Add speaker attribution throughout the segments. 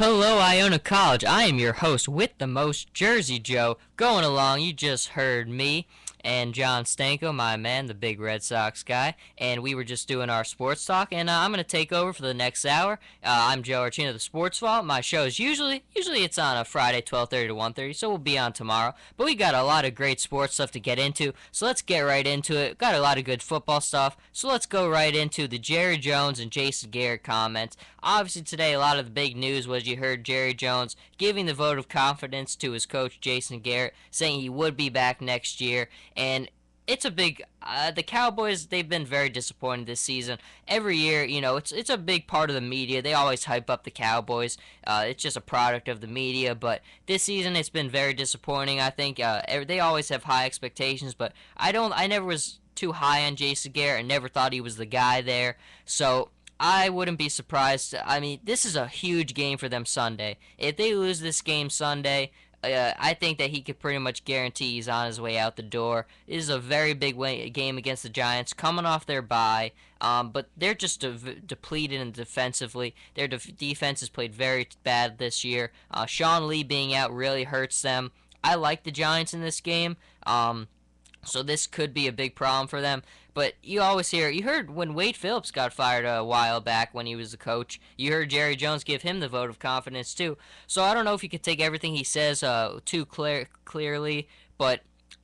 Speaker 1: Hello, Iona College. I am your host with the most, Jersey Joe. Going along, you just heard me and John Stanko, my man, the big Red Sox guy, and we were just doing our sports talk, and I'm going to take over for the next hour. I'm Joe Archino, the Sports Vault. My show is usually it's on a Friday, 12:30 to 1:30, so we'll be on tomorrow, but we got a lot of great sports stuff to get into, so let's get right into it. Got a lot of good football stuff, so let's go right into the Jerry Jones and Jason Garrett comments. Obviously today a lot of the big news was you heard Jerry Jones giving the vote of confidence to his coach Jason Garrett, saying he would be back next year. And it's a big the Cowboys, they've been very disappointed this season. Every year, it's a big part of the media. They always hype up the Cowboys. It's just a product of the media, but this season it's been very disappointing. I think they always have high expectations, but I never was too high on Jason Garrett. I never thought he was the guy there. So I wouldn't be surprised. I mean, this is a huge game for them Sunday. If they lose this game Sunday, I think that he could pretty much guarantee he's on his way out the door. This is a very big game against the Giants, coming off their bye, but they're just depleted and defensively. Their defense has played very bad this year. Sean Lee being out really hurts them. I like the Giants in this game, so this could be a big problem for them. But you heard when Wade Phillips got fired a while back when he was the coach, you heard Jerry Jones give him the vote of confidence too. So I don't know if you could take everything he says too clearly, but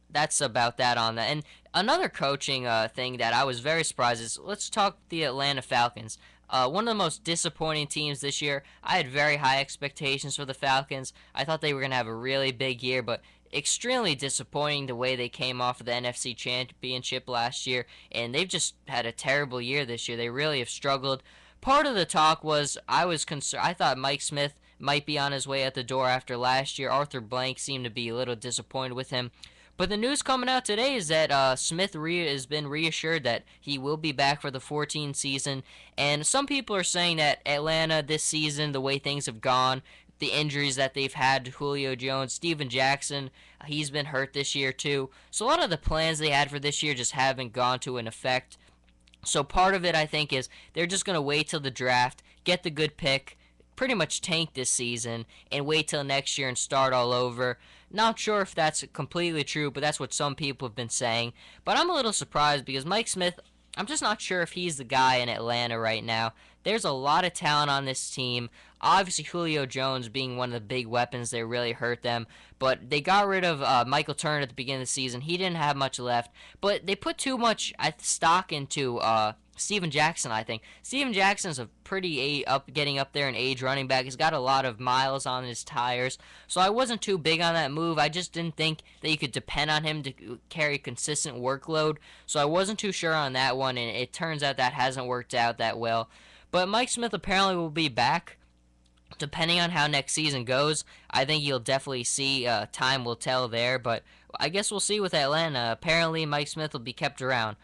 Speaker 1: that's about that on that. And another coaching thing that I was very surprised is, let's talk the Atlanta Falcons. One of the most disappointing teams this year. I had very high expectations for the Falcons. I thought they were going to have a really big year, but extremely disappointing the way they came off of the NFC Championship last year, and they've just had a terrible year this year. They really have struggled. Part of the talk was I was concerned. I thought Mike Smith might be on his way out the door after last year. Arthur Blank seemed to be a little disappointed with him. But the news coming out today is that Smith has been reassured that he will be back for the 14 season. And some people are saying that Atlanta this season, the way things have gone, the injuries that they've had to Julio Jones, Steven Jackson, he's been hurt this year too. So a lot of the plans they had for this year just haven't gone to an effect. So part of it, I think, is they're just going to wait till the draft, get the good pick, pretty much tank this season, and wait till next year and start all over. Not sure if that's completely true, but that's what some people have been saying. But I'm a little surprised because Mike Smith, I'm just not sure if he's the guy in Atlanta right now. There's a lot of talent on this team. Obviously, Julio Jones being one of the big weapons, they really hurt them. But they got rid of Michael Turner at the beginning of the season. He didn't have much left. But they put too much stock into Steven Jackson, I think. Steven Jackson's a pretty getting up there in age running back. He's got a lot of miles on his tires. So I wasn't too big on that move. I just didn't think that you could depend on him to carry consistent workload. So I wasn't too sure on that one, and it turns out that hasn't worked out that well. But Mike Smith apparently will be back. Depending on how next season goes, I think you'll definitely see time will tell there. But I guess we'll see with Atlanta. Apparently, Mike Smith will be kept around.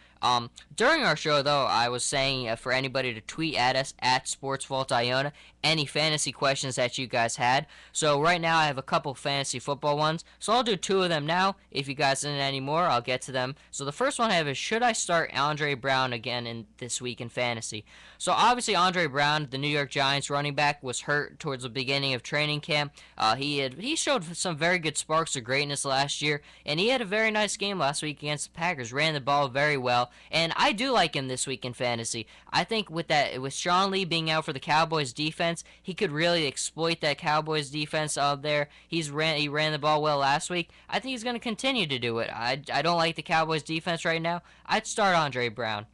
Speaker 1: During our show, though, I was saying for anybody to tweet at us at SportsVaultIona any fantasy questions that you guys had. So right now, I have a couple fantasy football ones. So I'll do two of them now. If you guys need any more, I'll get to them. So the first one I have is, should I start Andre Brown again this week in fantasy? So obviously, Andre Brown, the New York Giants running back, was hurt towards the beginning of training camp. He showed some very good sparks of greatness last year, and he had a very nice game last week against the Packers. Ran the ball very well, and I do like him this week in fantasy. I think with Sean Lee being out for the Cowboys defense, he could really exploit that Cowboys defense out there. He ran the ball well last week. I think he's going to continue to do it. I don't like the Cowboys defense right now. I'd start Andre Brown.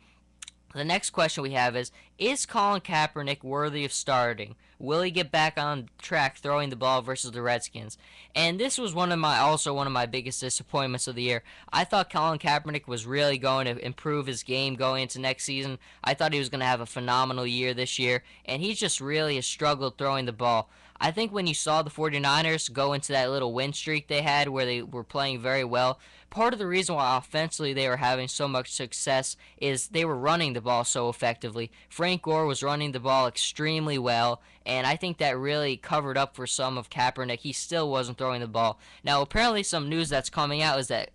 Speaker 1: The next question we have is Colin Kaepernick worthy of starting? Will he get back on track throwing the ball versus the Redskins? And this was also one of my biggest disappointments of the year. I thought Colin Kaepernick was really going to improve his game going into next season. I thought he was going to have a phenomenal year this year, and he just really has struggled throwing the ball. I think when you saw the 49ers go into that little win streak they had where they were playing very well, part of the reason why offensively they were having so much success is they were running the ball so effectively. Frank Gore was running the ball extremely well, and I think that really covered up for some of Kaepernick. He still wasn't throwing the ball. Now, apparently some news that's coming out is that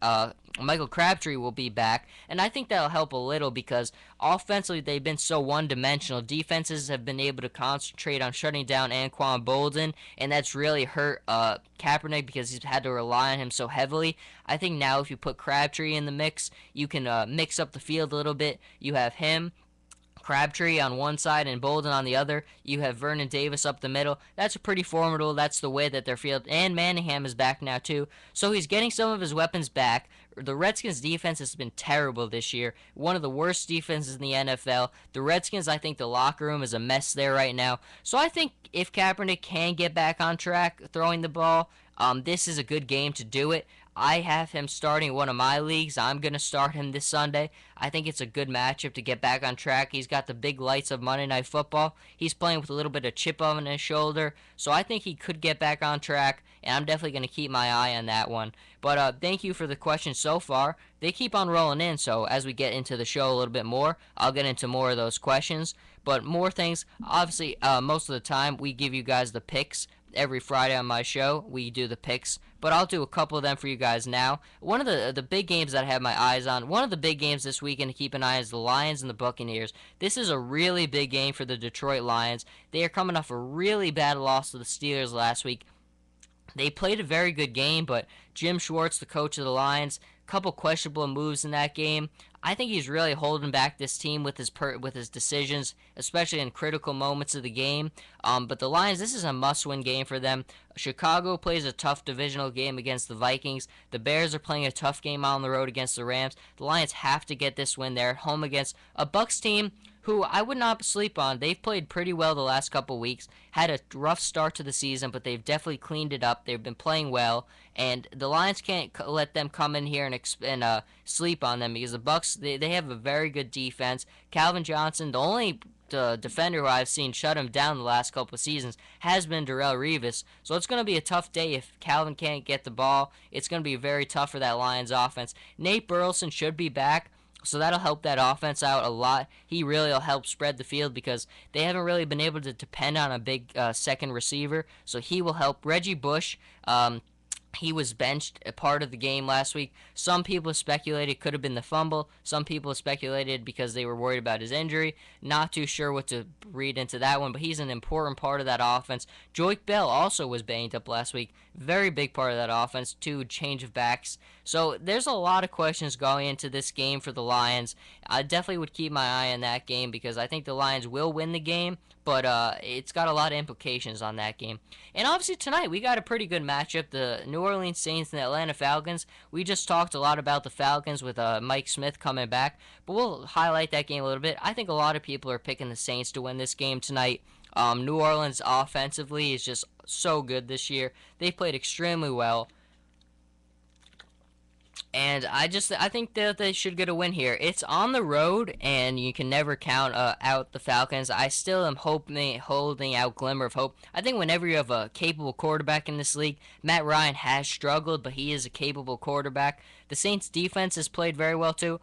Speaker 1: Michael Crabtree will be back, and I think that'll help a little because offensively they've been so one-dimensional. Defenses have been able to concentrate on shutting down Anquan Bolden, and that's really hurt Kaepernick because he's had to rely on him so heavily. I think now if you put Crabtree in the mix, you can mix up the field a little bit. You have him, Crabtree on one side and Bolden on the other. You have Vernon Davis up the middle. That's pretty formidable. That's the way that their field. And Manningham is back now too. So he's getting some of his weapons back. The Redskins defense has been terrible this year. One of the worst defenses in the NFL. The Redskins, I think the locker room is a mess there right now. So I think if Kaepernick can get back on track throwing the ball, this is a good game to do it. I have him starting one of my leagues. I'm going to start him this Sunday. I think it's a good matchup to get back on track. He's got the big lights of Monday Night Football. He's playing with a little bit of chip on his shoulder, so I think he could get back on track, and I'm definitely going to keep my eye on that one. But thank you for the questions so far. They keep on rolling in, so as we get into the show a little bit more, I'll get into more of those questions. But more things, obviously, most of the time we give you guys the picks. Every Friday on my show, we do the picks, but I'll do a couple of them for you guys now. One of the big games that I have my eyes on, one of the big games this weekend to keep an eye on is the Lions and the Buccaneers. This is a really big game for the Detroit Lions. They are coming off a really bad loss to the Steelers last week. They played a very good game, but Jim Schwartz, the coach of the Lions, a couple questionable moves in that game. I think he's really holding back this team with his decisions, especially in critical moments of the game. But the Lions, this is a must-win game for them. Chicago plays a tough divisional game against the Vikings. The Bears are playing a tough game on the road against the Rams. The Lions have to get this win. They're at home against a Bucs team who I would not sleep on. They've played pretty well the last couple weeks. Had a rough start to the season, but they've definitely cleaned it up. They've been playing well, and the Lions can't let them come in here and sleep on them because the Bucs they have a very good defense. Calvin Johnson, the only defender who I've seen shut him down the last couple of seasons has been Darrelle Revis. So it's going to be a tough day if Calvin can't get the ball. It's going to be very tough for that Lions offense. Nate Burleson should be back, so that'll help that offense out a lot. He really will help spread the field because they haven't really been able to depend on a big second receiver. So he will help. Reggie Bush, he was benched a part of the game last week. Some people speculated it could have been the fumble. Some people speculated because they were worried about his injury. Not too sure what to read into that one, but he's an important part of that offense. Joique Bell also was banged up last week. Very big part of that offense, too, change of backs. So there's a lot of questions going into this game for the Lions. I definitely would keep my eye on that game because I think the Lions will win the game, but it's got a lot of implications on that game. And obviously tonight we got a pretty good matchup, the New Orleans Saints and the Atlanta Falcons. We just talked a lot about the Falcons with Mike Smith coming back, but we'll highlight that game a little bit. I think a lot of people are picking the Saints to win this game tonight. New Orleans offensively is just so good this year. They played extremely well. And I think that they should get a win here. It's on the road, and you can never count out the Falcons. I still am holding out glimmer of hope. I think whenever you have a capable quarterback in this league, Matt Ryan has struggled, but he is a capable quarterback. The Saints' defense has played very well too.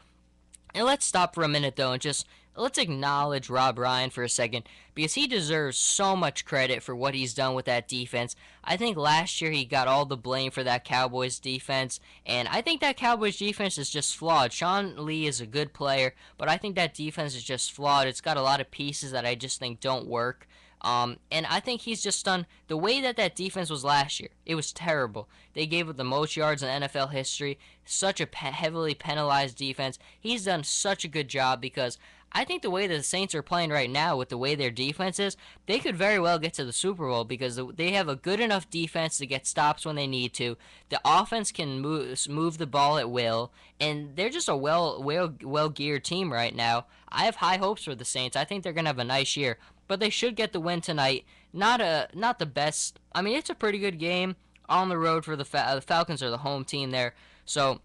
Speaker 1: And let's stop for a minute, though, and just let's acknowledge Rob Ryan for a second because he deserves so much credit for what he's done with that defense. I think last year he got all the blame for that Cowboys defense, and I think that Cowboys defense is just flawed. Sean Lee is a good player, but I think that defense is just flawed. It's got a lot of pieces that I just think don't work. And I think he's just done the way that defense was last year. It was terrible. They gave up the most yards in NFL history. Such a heavily penalized defense. He's done such a good job because I think the way that the Saints are playing right now with the way their defense is, they could very well get to the Super Bowl because they have a good enough defense to get stops when they need to. The offense can move the ball at will, and they're just a well-geared team right now. I have high hopes for the Saints. I think they're going to have a nice year. But they should get the win tonight. Not the best. I mean, it's a pretty good game on the road for the Falcons are the home team there. So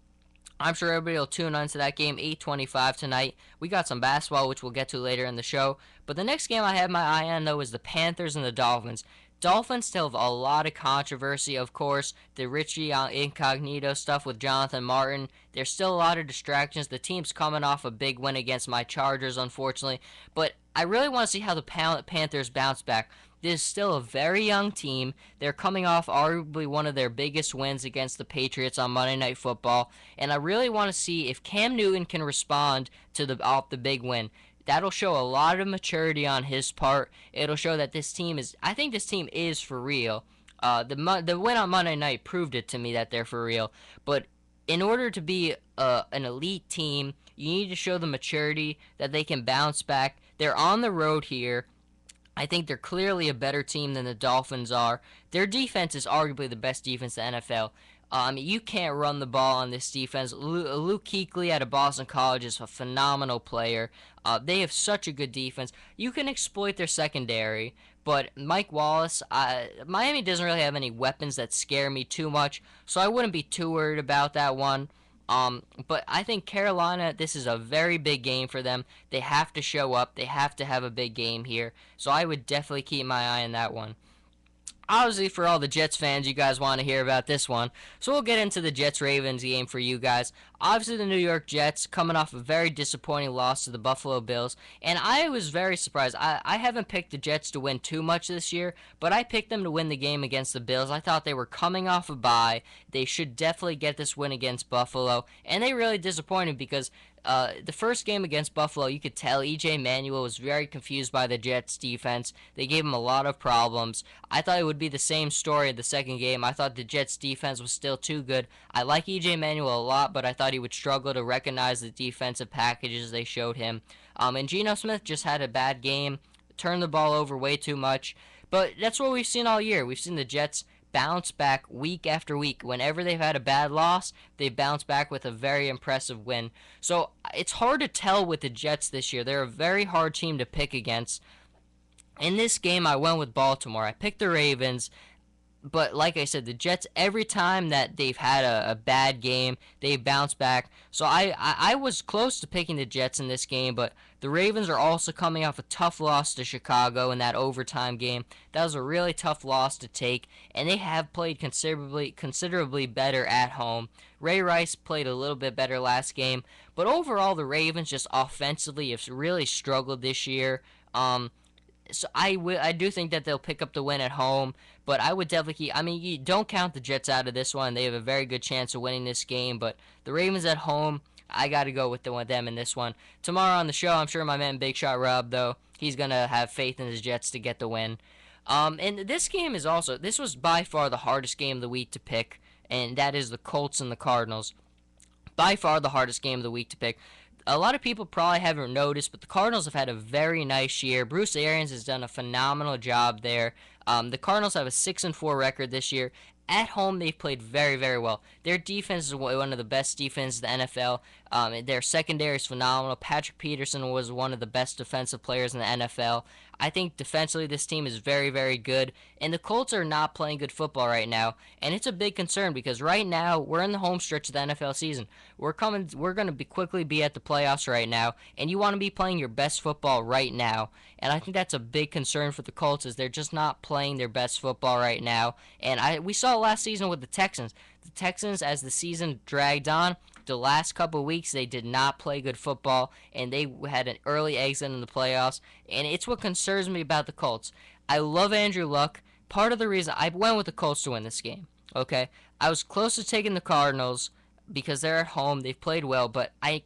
Speaker 1: I'm sure everybody will tune on to that game, 8:25 tonight. We got some basketball, which we'll get to later in the show. But the next game I have my eye on, though, is the Panthers and the Dolphins. Dolphins still have a lot of controversy, of course. The Richie Incognito stuff with Jonathan Martin. There's still a lot of distractions. The team's coming off a big win against my Chargers, unfortunately. But I really want to see how the Panthers bounce back. This is still a very young team. They're coming off arguably one of their biggest wins against the Patriots on Monday Night Football, and I really want to see if Cam Newton can respond to the off the big win. That'll show a lot of maturity on his part. It'll show that this team is. I think this team is for real. The win on Monday night proved it to me that they're for real. But in order to be an elite team, you need to show the maturity that they can bounce back. They're on the road here. I think they're clearly a better team than the Dolphins are. Their defense is arguably the best defense in the NFL. You can't run the ball on this defense. Luke Kuechly out of Boston College is a phenomenal player. They have such a good defense. You can exploit their secondary, but Mike Wallace, Miami doesn't really have any weapons that scare me too much, so I wouldn't be too worried about that one. But I think Carolina, this is a very big game for them. They have to show up. They have to have a big game here. So I would definitely keep my eye on that one. Obviously, for all the Jets fans, you guys want to hear about this one. So we'll get into the Jets-Ravens game for you guys. Obviously, the New York Jets coming off a very disappointing loss to the Buffalo Bills. And I was very surprised. I haven't picked the Jets to win too much this year, but I picked them to win the game against the Bills. I thought they were coming off a bye. They should definitely get this win against Buffalo. And they really disappointed because the first game against Buffalo, you could tell E.J. Manuel was very confused by the Jets' defense. They gave him a lot of problems. I thought it would be the same story in the second game. I thought the Jets' defense was still too good. I like E.J. Manuel a lot, but I thought he would struggle to recognize the defensive packages they showed him. And Geno Smith just had a bad game, turned the ball over way too much. But that's what we've seen all year. We've seen the Jets bounce back week after week. Whenever they've had a bad loss, they bounce back with a very impressive win. So it's hard to tell with the Jets this year. They're a very hard team to pick against. In this game, I went with Baltimore. I picked the Ravens. But like I said, the Jets, every time that they've had a bad game, they bounce back. So I was close to picking the Jets in this game, but the Ravens are also coming off a tough loss to Chicago in that overtime game. That was a really tough loss to take, and they have played considerably better at home. Ray Rice played a little bit better last game, but overall the Ravens just offensively have really struggled this year. So I do think that they'll pick up the win at home, but I would definitely you don't count the Jets out of this one. They have a very good chance of winning this game, but the Ravens at home, I got to go with them in this one. Tomorrow on the show, I'm sure my man Big Shot Rob, though, he's going to have faith in his Jets to get the win. And this game this was by far the hardest game of the week to pick, and that is the Colts and the Cardinals. By far the hardest game of the week to pick. A lot of people probably haven't noticed, but the Cardinals have had a very nice year. Bruce Arians has done a phenomenal job there. The Cardinals have a 6-4 record this year. At home, they've played very, very well. Their defense is one of the best defenses in the NFL. Their secondary is phenomenal. Patrick Peterson was one of the best defensive players in the NFL. I think defensively this team is very, very good. And the Colts are not playing good football right now. And it's a big concern because right now we're in the home stretch of the NFL season. We're going to quickly be at the playoffs right now. And you want to be playing your best football right now. And I think that's a big concern for the Colts is they're just not playing their best football right now. And we saw it last season with the Texans. The Texans, as the season dragged on, the last couple of weeks they did not play good football, and they had an early exit in the playoffs, and it's what concerns me about the Colts. I love Andrew Luck. Part of the reason I went with the Colts to win this game, okay? I was close to taking the Cardinals because they're at home, they've played well, but I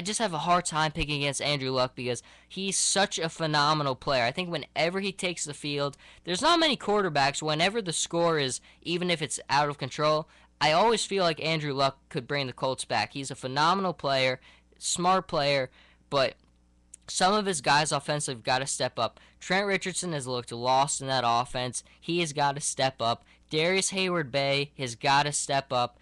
Speaker 1: just have a hard time picking against Andrew Luck because he's such a phenomenal player. I think whenever he takes the field, there's not many quarterbacks, whenever the score is, even if it's out of control, I always feel like Andrew Luck could bring the Colts back. He's a phenomenal player, smart player, but some of his guys offensively have got to step up. Trent Richardson has looked lost in that offense. He has got to step up. Darius Hayward-Bay has got to step up.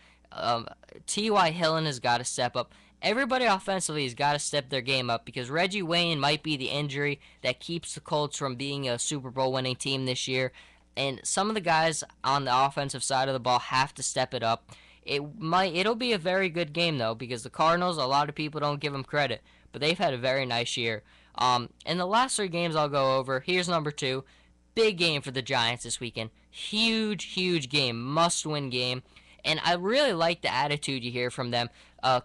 Speaker 1: T.Y. Hilton has got to step up. Everybody offensively has got to step their game up because Reggie Wayne might be the injury that keeps the Colts from being a Super Bowl winning team this year. And some of the guys on the offensive side of the ball have to step it up. It'll be a very good game, though, because the Cardinals, a lot of people don't give them credit, but they've had a very nice year. And the last three games I'll go over, here's number 2. Big game for the Giants this weekend. Huge, huge game. Must-win game. And I really like the attitude you hear from them.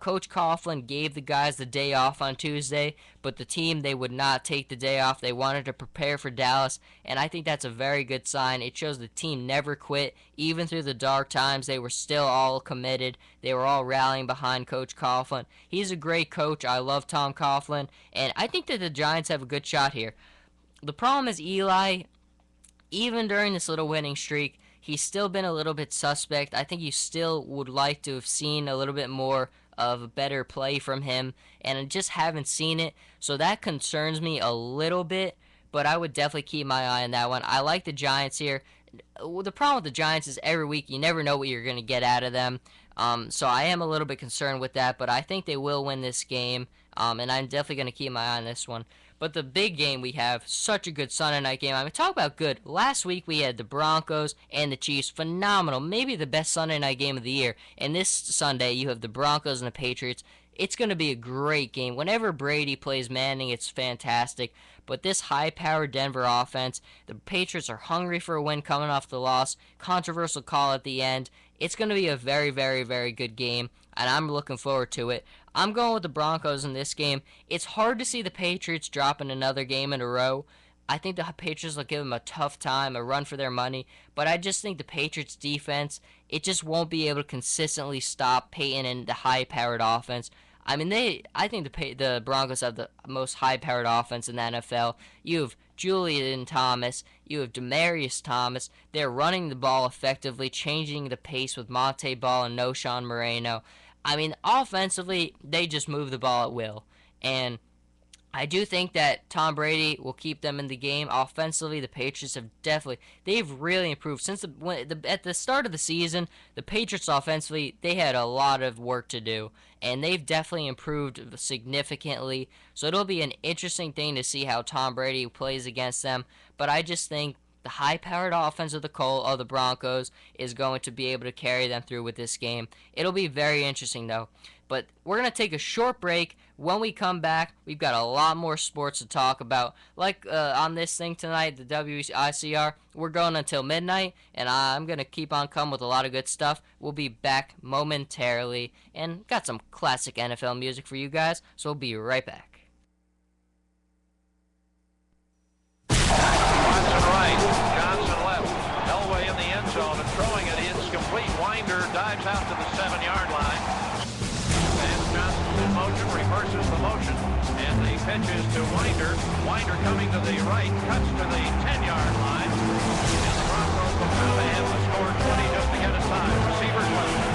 Speaker 1: Coach Coughlin gave the guys the day off on Tuesday, but the team, they would not take the day off. They wanted to prepare for Dallas, and I think that's a very good sign. It shows the team never quit. Even through the dark times, they were still all committed. They were all rallying behind Coach Coughlin. He's a great coach. I love Tom Coughlin, and I think that the Giants have a good shot here. The problem is Eli, even during this little winning streak, he's still been a little bit suspect. I think you still would like to have seen a little bit more of a better play from him, and I just haven't seen it, so that concerns me a little bit, but I would definitely keep my eye on that one. I like the Giants here. The problem with the Giants is every week you never know what you're going to get out of them, so I am a little bit concerned with that, but I think they will win this game, and I'm definitely going to keep my eye on this one. But the big game we have, such a good Sunday night game. I mean, talk about good. Last week we had the Broncos and the Chiefs. Phenomenal. Maybe the best Sunday night game of the year. And this Sunday you have the Broncos and the Patriots. It's going to be a great game. Whenever Brady plays Manning, it's fantastic. But this high-powered Denver offense, the Patriots are hungry for a win coming off the loss. Controversial call at the end. It's going to be a very, very, very good game, and I'm looking forward to it. I'm going with the Broncos in this game. It's hard to see the Patriots dropping another game in a row. I think the Patriots will give them a tough time, a run for their money, but I just think the Patriots defense, it just won't be able to consistently stop Peyton and the high-powered offense. I mean, I think the Broncos have the most high-powered offense in the NFL. You have Julian Thomas, you have Demaryius Thomas. They're running the ball effectively, changing the pace with Monte Ball and Noshawn Moreno. I mean, offensively, they just move the ball at will. And I do think that Tom Brady will keep them in the game. Offensively, the Patriots they've really improved. Since at the start of the season, the Patriots offensively, they had a lot of work to do. And they've definitely improved significantly. So it'll be an interesting thing to see how Tom Brady plays against them. But I just think the high-powered offense of the Broncos is going to be able to carry them through with this game. It'll be very interesting, though. But we're going to take a short break. When we come back, we've got a lot more sports to talk about. Like on this thing tonight, the WICR, we're going until midnight, and I'm going to keep on coming with a lot of good stuff. We'll be back momentarily, and got some classic NFL music for you guys, so we'll be right back.
Speaker 2: Johnson left. Elway in the end zone and throwing it. It's complete. Winder dives out to the 7-yard line. And Johnson's in motion, reverses the motion. And the pitch is to Winder. Winder coming to the right, cuts to the 10-yard line. And the Broncos will now have the score 20 just to get inside. Receivers left.